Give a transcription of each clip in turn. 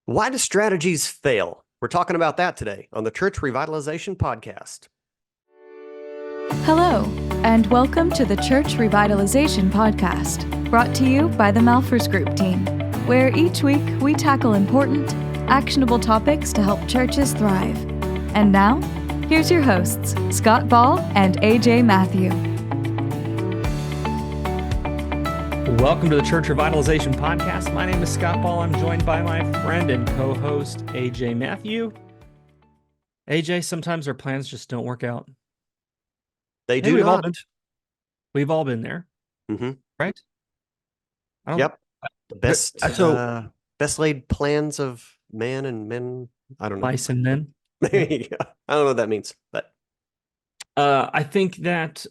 Why do strategies fail? We're talking about that today on the Church Revitalization Podcast. Hello, and welcome to the Church Revitalization Podcast, brought to you by the Malphurs Group team, where each week we tackle important, actionable topics to help churches thrive. And now, here's your hosts, Scott Ball and AJ Mathieu. Welcome to the Church Revitalization Podcast. My name is Scott Ball. I'm joined by my friend and co-host, AJ Mathieu. AJ, sometimes our plans just don't work out. They do not. We've all been there, right? Yep. The best laid plans of man and men. I don't know. Mice and men. I don't know what that means, but I think that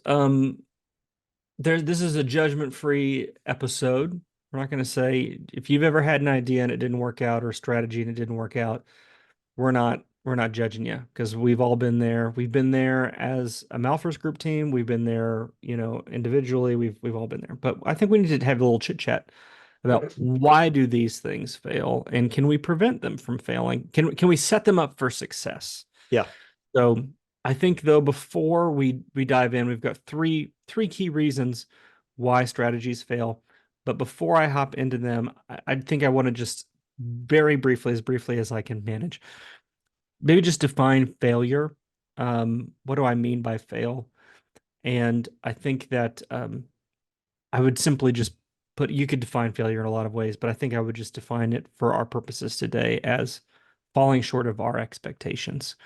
this is a judgment-free episode. We're not going to say if you've ever had an idea and it didn't work out, or a strategy and it didn't work out. We're not judging you, because we've all been there. We've been there as a Malphurs Group team. We've been there, individually. We've all been there. But I think we need to have a little chit chat about why do these things fail, and can we prevent them from failing? Can we set them up for success? Yeah. So I think, though, before we dive in, we've got three key reasons why strategies fail. But before I hop into them, I think I want to just very briefly as I can manage, maybe just define failure. What do I mean by fail? And I think that I would simply just you could define failure in a lot of ways, but I think I would just define it for our purposes today as falling short of our expectations.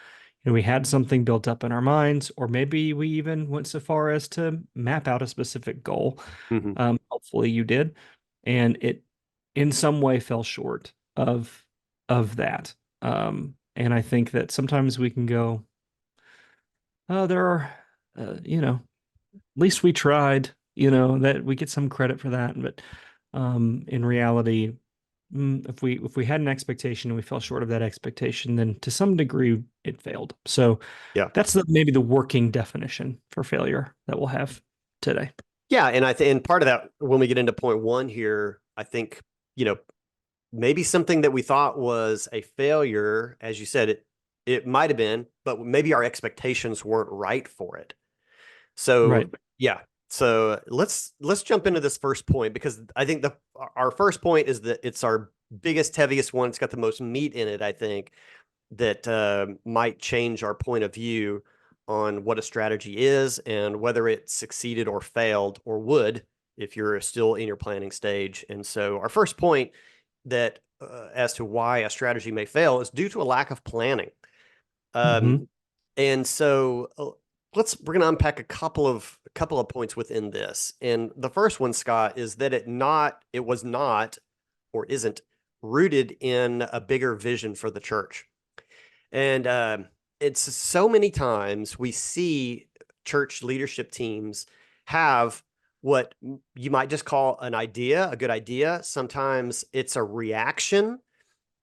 We had something built up in our minds, or maybe we even went so far as to map out a specific goal. Hopefully you did. And it in some way fell short of that. And I think that sometimes we can go, oh, there are, at least we tried, that we get some credit for that. But in reality, if we had an expectation and we fell short of that expectation, then to some degree it failed. So yeah, that's maybe the working definition for failure that we'll have today. Yeah, and and part of that, when we get into point one here, I think maybe something that we thought was a failure, as you said, it might have been, but maybe our expectations weren't right for it. So right. Yeah. So let's jump into this first point, because I think our first point is that it's our biggest, heaviest one. It's got the most meat in it, I think, that might change our point of view on what a strategy is and whether it succeeded or failed, or would if you're still in your planning stage. And so our first point that as to why a strategy may fail is due to a lack of planning. And so we're going to unpack a couple of points within this. And the first one, Scott, is that it was not or isn't rooted in a bigger vision for the church. And it's so many times we see church leadership teams have what you might just call an idea, a good idea. Sometimes it's a reaction.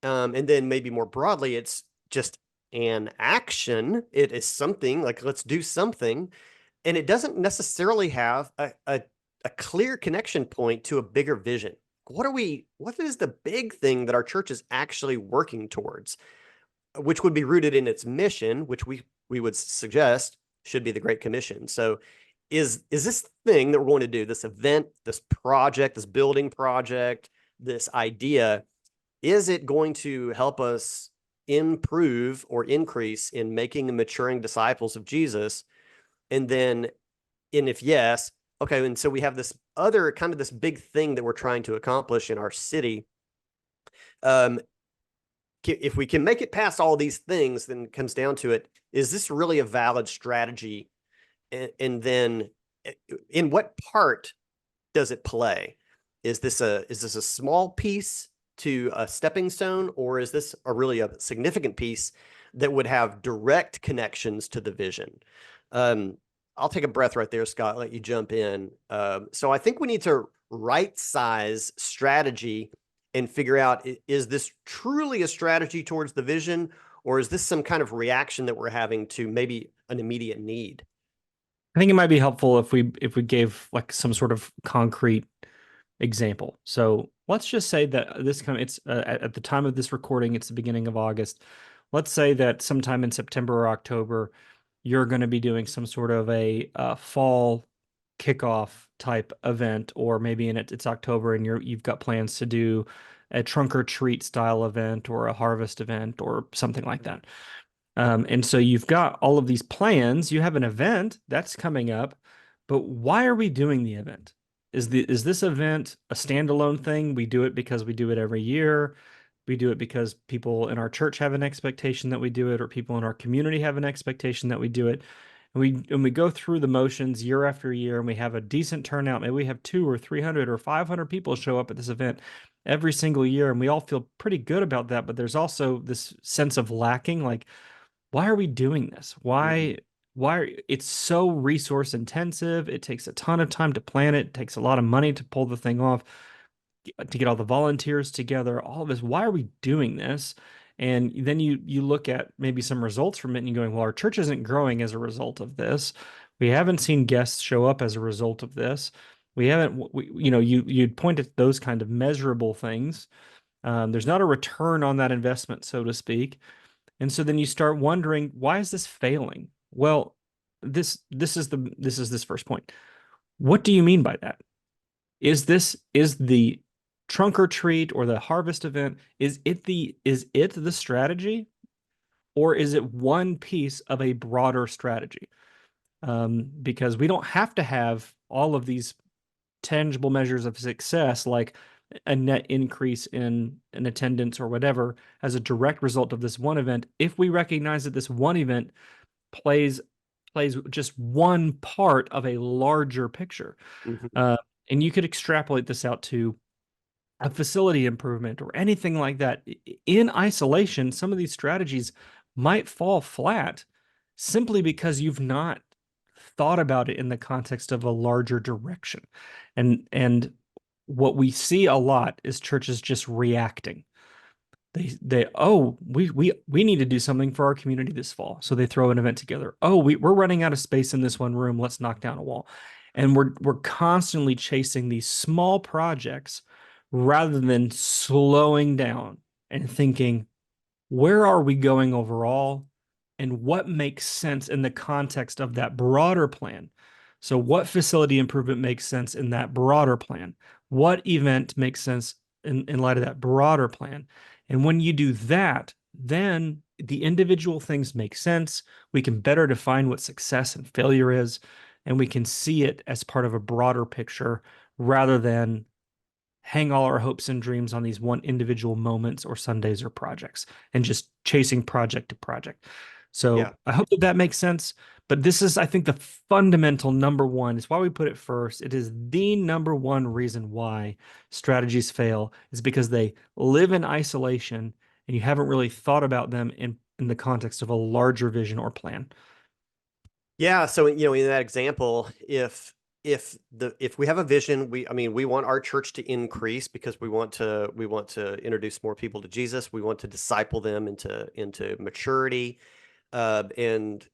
And then maybe more broadly, it's just an action. It is something like, let's do something. And it doesn't necessarily have a clear connection point to a bigger vision. What is the big thing that our church is actually working towards, which would be rooted in its mission, which we would suggest should be the Great Commission. So is this thing that we're going to do, this event, this project, this building project, this idea, is it going to help us improve or increase in making and maturing disciples of Jesus? And if yes, okay, and so we have this other kind of this big thing that we're trying to accomplish in our city. If we can make it past all these things, then it comes down to it, is this really a valid strategy? And then in what part does it play? Is this a small piece to a stepping stone, or is this really a significant piece that would have direct connections to the vision? I'll take a breath right there, Scott, let you jump in. So I think we need to right size strategy and figure out, is this truly a strategy towards the vision, or is this some kind of reaction that we're having to maybe an immediate need? I think it might be helpful if we gave like some sort of concrete example. So let's just say that it's at the time of this recording, it's the beginning of August. Let's say that sometime in September or October, you're going to be doing some sort of a fall kickoff type event, or maybe it's October and you've got plans to do a trunk or treat style event or a harvest event or something like that. And so you've got all of these plans. You have an event that's coming up, but why are we doing the event? Is this event a standalone thing? We do it because we do it every year. We do it because people in our church have an expectation that we do it, or people in our community have an expectation that we do it. And we go through the motions year after year, and we have a decent turnout. Maybe we have 200 or 300 or 500 people show up at this event every single year, and we all feel pretty good about that. But there's also this sense of lacking, like, why are we doing this? It's so resource intensive. It takes a ton of time to plan it. It takes a lot of money to pull the thing off, to get all the volunteers together, all of this. Why are we doing this? And then you look at maybe some results from it and you're going, well, our church isn't growing as a result of this. We haven't seen guests show up as a result of this. We haven't, you'd point at those kind of measurable things. There's not a return on that investment, so to speak. And so then you start wondering, why is this failing? Well, this is this first point. What do you mean by that? Is the trunk or treat or the harvest event, is it the strategy, or is it one piece of a broader strategy? Because we don't have to have all of these tangible measures of success, like a net increase in attendance or whatever, as a direct result of this one event, if we recognize that this one event plays just one part of a larger picture. Mm-hmm. And you could extrapolate this out to a facility improvement or anything like that. In isolation, some of these strategies might fall flat simply because you've not thought about it in the context of a larger direction. And what we see a lot is churches just reacting. We need to do something for our community this fall, so they throw an event together. We're running out of space in this one room, let's knock down a wall. And we're constantly chasing these small projects rather than slowing down and thinking, where are we going overall, and what makes sense in the context of that broader plan? So what facility improvement makes sense in that broader plan? What event makes sense in light of that broader plan? And when you do that, then the individual things make sense. We can better define what success and failure is, and we can see it as part of a broader picture rather than hang all our hopes and dreams on these one individual moments or Sundays or projects and just chasing project to project. So Yeah. I hope that makes sense. But this is, I think, the fundamental number one. It's why we put it first. It is the number one reason why strategies fail, is because they live in isolation and you haven't really thought about them in the context of a larger vision or plan. Yeah. So, in that example, if we have a vision, we want our church to increase because we want to introduce more people to Jesus. We want to disciple them into maturity. And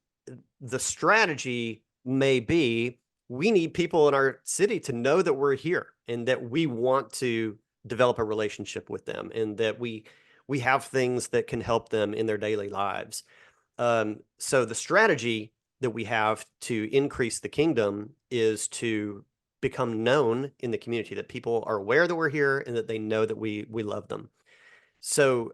the strategy may be, we need people in our city to know that we're here and that we want to develop a relationship with them, and that we have things that can help them in their daily lives. So the strategy that we have to increase the kingdom is to become known in the community, that people are aware that we're here and that they know that we love them. So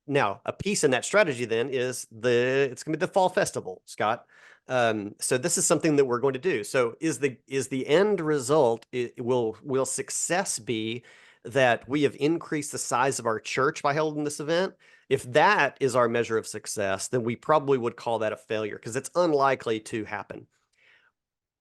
now a piece in that strategy then is it's going to be the fall festival, Scott. So this is something that we're going to do. So is the end result, will success be that we have increased the size of our church by holding this event? If that is our measure of success, then we probably would call that a failure, because it's unlikely to happen.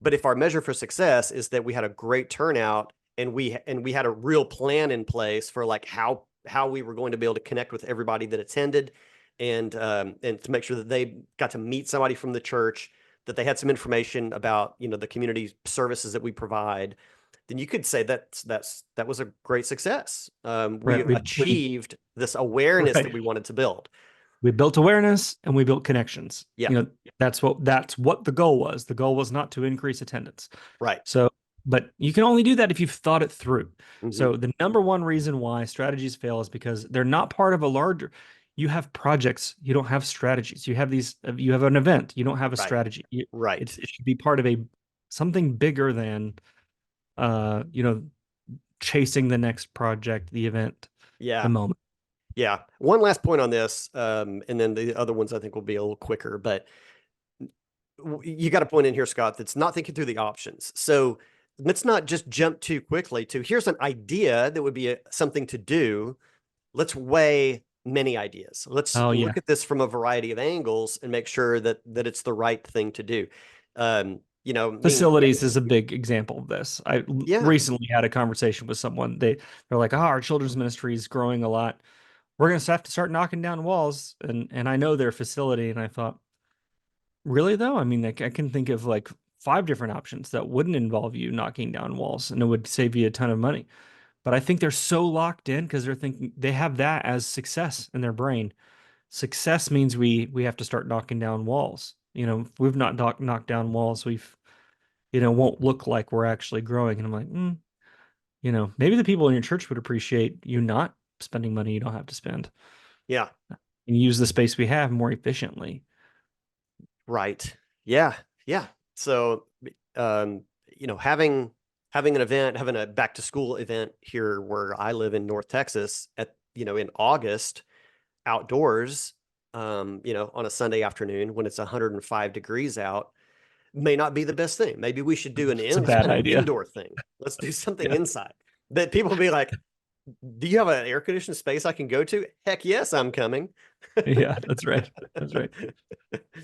But if our measure for success is that we had a great turnout and we had a real plan in place for like how we were going to be able to connect with everybody that attended, and to make sure that they got to meet somebody from the church, that they had some information about the community services that we provide, then you could say that was a great success. We achieved this awareness that we wanted to build. We built awareness and we built connections. Yeah. That's what the goal was. The goal was not to increase attendance. Right. So But you can only do that if you've thought it through. Mhm. So the number one reason why strategies fail is because they're not part of a larger. You have projects, you don't have strategies. You have you have an event, you don't have a Right. strategy. Right. It should be part of something bigger than, you know, chasing the next project, the event, the Yeah. moment. Yeah. One last point on this, and then the other ones I think will be a little quicker, but you got a point in here, Scott, that's not thinking through the options. So let's not just jump too quickly to here's an idea that would be something to do. Let's weigh many ideas. Let's Oh yeah. look at this from a variety of angles and make sure that it's the right thing to do. Me, Facilities is a big example of this. I yeah, recently had a conversation with someone. They're like, "Oh, our children's ministry is growing a lot. We're going to have to start knocking down walls." And I know their facility, and I thought, really though? I mean, like, I can think of like 5 different options that wouldn't involve you knocking down walls, and it would save you a ton of money. But I think they're so locked in because they're thinking they have that as success in their brain. Success means we have to start knocking down walls. If we've not knocked down walls, we've won't look like we're actually growing. And I'm like, maybe the people in your church would appreciate you not spending money you don't have to spend yeah, and use the space we have more efficiently. right. Yeah, yeah. So, um, having an event, having a back to school event here where I live in North Texas in August outdoors, on a Sunday afternoon when it's 105 degrees out may not be the best thing. Maybe we should do It's a bad an idea. indoor thing. Let's do something Yeah. inside that people will be like, do you have an air conditioned space I can go to? Heck yes, I'm coming. Yeah, that's right. That's right.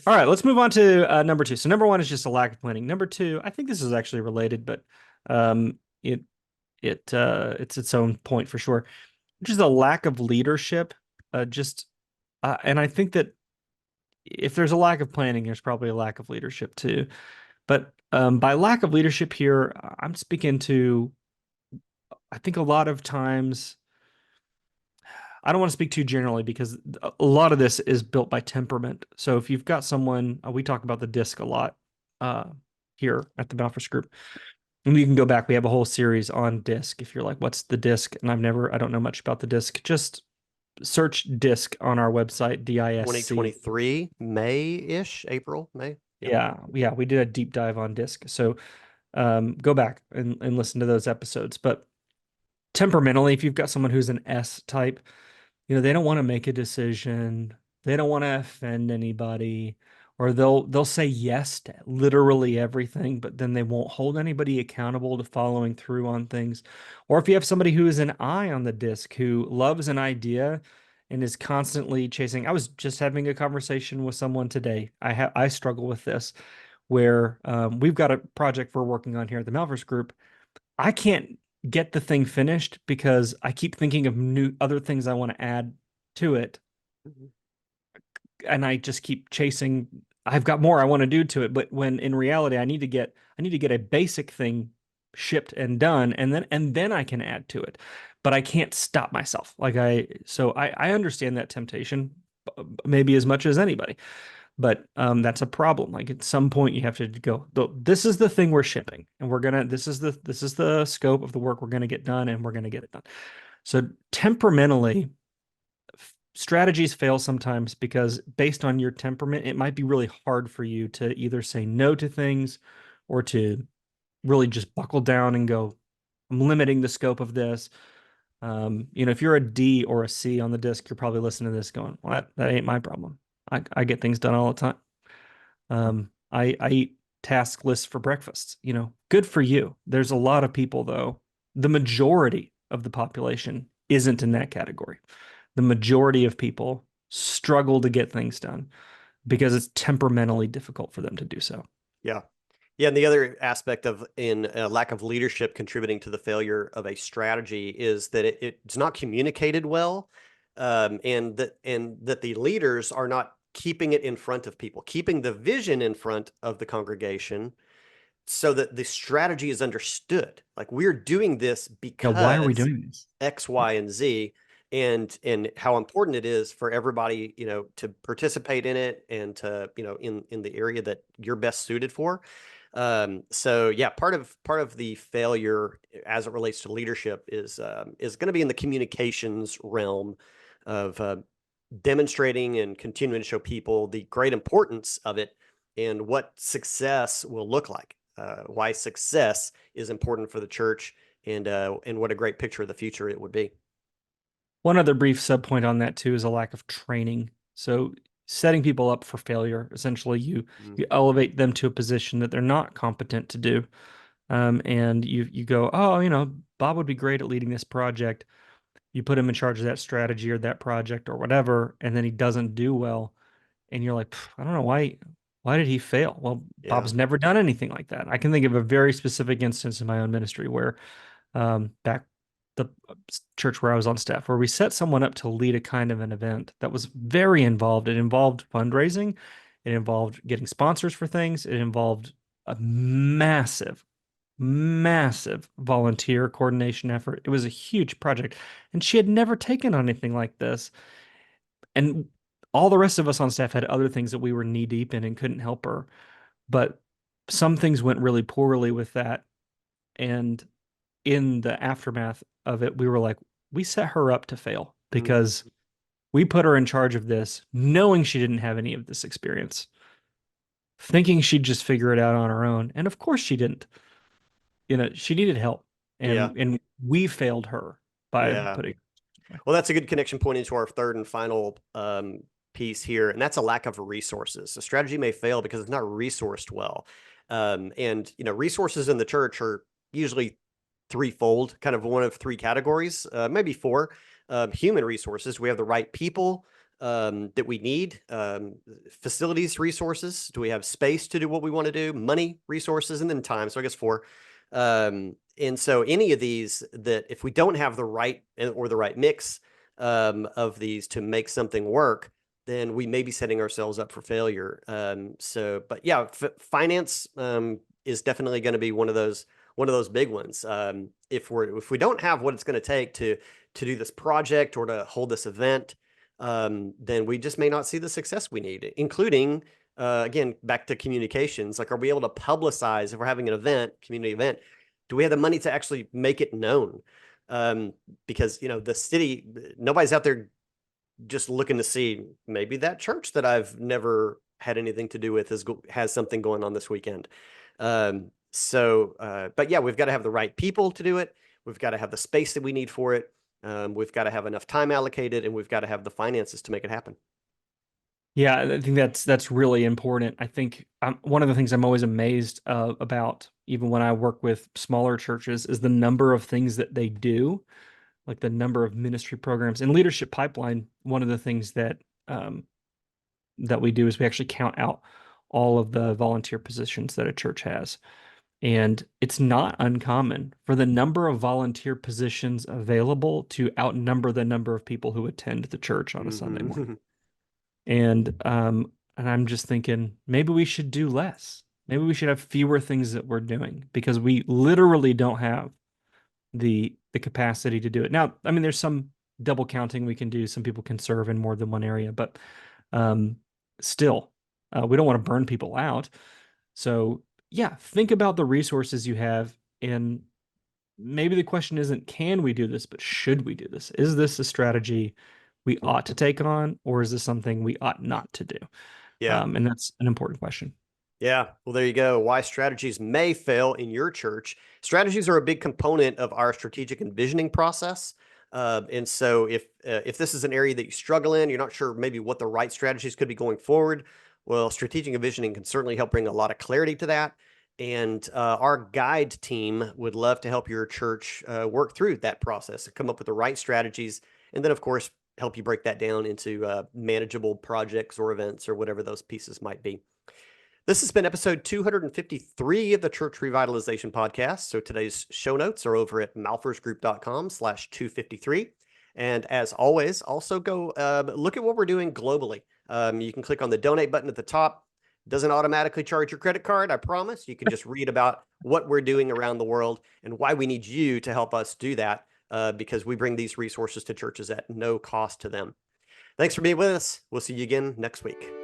All right, let's move on to number 2. So number 1 is just a lack of planning. Number 2, I think this is actually related, but um, it's its own point for sure, which is a lack of leadership. And I think that if there's a lack of planning, there's probably a lack of leadership too. But by lack of leadership here, I'm speaking to, I think a lot of times, I don't want to speak too generally because a lot of this is built by temperament. So if you've got someone, we talk about the disc a lot uh, here at the Malfors Group. And you can go back. We have a whole series on disc. If you're like, what's the disc? And I don't know much about the disc. Just search disc on our website, DISC. 2023, May-ish, April, May. Yeah, we did a deep dive on disc. So go back and listen to those episodes. But temperamentally, if you've got someone who's an S type, they don't want to make a decision. They don't want to offend anybody, or they'll say yes to literally everything, but then they won't hold anybody accountable to following through on things. Or if you have somebody who is an eye on the disc, who loves an idea and is constantly chasing. I was just having a conversation with someone today. I struggle with this, where we've got a project we're working on here at the Malvers Group. I can't get the thing finished because I keep thinking of new other things I want to add to it, Mhm. and I just keep chasing. I've got more I want to do to it, but when in reality I need to get a basic thing shipped and done, and then I can add to it. But I can't stop myself. I understand that temptation maybe as much as anybody. But that's a problem. Like at some point you have to go, this is the thing we're shipping, and this is the scope of the work we're gonna get done, and we're gonna get it done. So temperamentally, strategies fail sometimes because based on your temperament, it might be really hard for you to either say no to things or to really just buckle down and go, I'm limiting the scope of this. If you're a D or a C on the disc, you're probably listening to this going, well, that ain't my problem. I get things done all the time. I eat task lists for breakfast. Good for you. There's a lot of people, though. The majority of the population isn't in that category. The majority of people struggle to get things done because it's temperamentally difficult for them to do so. Yeah. Yeah. And the other aspect of lack of leadership contributing to the failure of a strategy is that it's not communicated well. And that the leaders are not keeping it in front of people, keeping the vision in front of the congregation so that the strategy is understood. Like we're doing this Yeah, why are we because doing this? X, Y, and Z, and how important it is for everybody, to participate in it and to, in the area that you're best suited for. So yeah, part of the failure as it relates to leadership is going to be in the communications realm of demonstrating and continuing to show people the great importance of it and what success will look like. Why success is important for the church, and what a great picture of the future it would be. One other brief subpoint on that too is a lack of training. So setting people up for failure. Essentially, you elevate them to a position that they're not competent to do. And you go, oh, Bob would be great at leading this project. You put him in charge of that strategy or that project or whatever, and then he doesn't do well. And you're like, I don't know why did he fail? Well, Yeah. Bob's never done anything like that. I can think of a very specific instance in my own ministry where back the church where I was on staff, where we set someone up to lead a kind of an event that was very involved. It involved fundraising, it involved getting sponsors for things, it involved a massive, massive volunteer coordination effort. It was a huge project, and she had never taken on anything like this. And all the rest of us on staff had other things that we were knee deep in and couldn't help her. But some things went really poorly with that. And in the aftermath of it, we were like, we set her up to fail because we put her in charge of this, knowing she didn't have any of this experience, thinking she'd just figure it out on her own. And of course she didn't. She needed help. Yeah. And we failed her by Yeah. putting. Well, that's a good connection point into our third and final piece here, and that's a lack of resources. A strategy may fail because it's not resourced well. And resources in the church are usually threefold, kind of one of three categories, maybe four. Human resources, we have the right people that we need. Facilities resources, do we have space to do what we want to do? Money resources, and then time. So I guess four. And so any of these, that if we don't have the right or the right mix of these to make something work, then we may be setting ourselves up for failure. But yeah, finance is definitely going to be one of those big ones. If we don't have what it's going to take to do this project or to hold this event, then we just may not see the success we need, including again, back to communications. Like, are we able to publicize if we're having an event, community event? Do we have the money to actually make it known? Because the city, nobody's out there just looking to see maybe that church that I've never had anything to do with has something going on this weekend. But yeah, we've got to have the right people to do it. We've got to have the space that we need for it. We've got to have enough time allocated, and we've got to have the finances to make it happen. Yeah, I think that's really important. I think one of the things I'm always amazed about, even when I work with smaller churches, is the number of things that they do, like the number of ministry programs and leadership pipeline. One of the things that we do is we actually count out all of the volunteer positions that a church has. And it's not uncommon for the number of volunteer positions available to outnumber the number of people who attend the church on a Sunday morning. And I'm just thinking maybe we should do less. Maybe we should have fewer things that we're doing because we literally don't have the capacity to do it. Now, I mean, there's some double counting we can do. Some people can serve in more than one area, but still, we don't want to burn people out. So yeah, think about the resources you have, and maybe the question isn't can we do this, but should we do this? Is this a strategy we ought to take on, or is this something we ought not to do? Yeah. And that's an important question. Yeah. Well, there you go. Why strategies may fail in your church. Strategies are a big component of our strategic envisioning process. And so if this is an area that you struggle in, you're not sure maybe what the right strategies could be going forward, well, strategic envisioning can certainly help bring a lot of clarity to that. And our guide team would love to help your church work through that process and come up with the right strategies. And then, of course, help you break that down into manageable projects or events or whatever those pieces might be. This has been episode 253 of the Church Revitalization Podcast. So today's show notes are over at malfersgroup.com/253. And as always, also go look at what we're doing globally. You can click on the donate button at the top. It doesn't automatically charge your credit card, I promise. You can just read about what we're doing around the world and why we need you to help us do that, because we bring these resources to churches at no cost to them. Thanks for being with us. We'll see you again next week.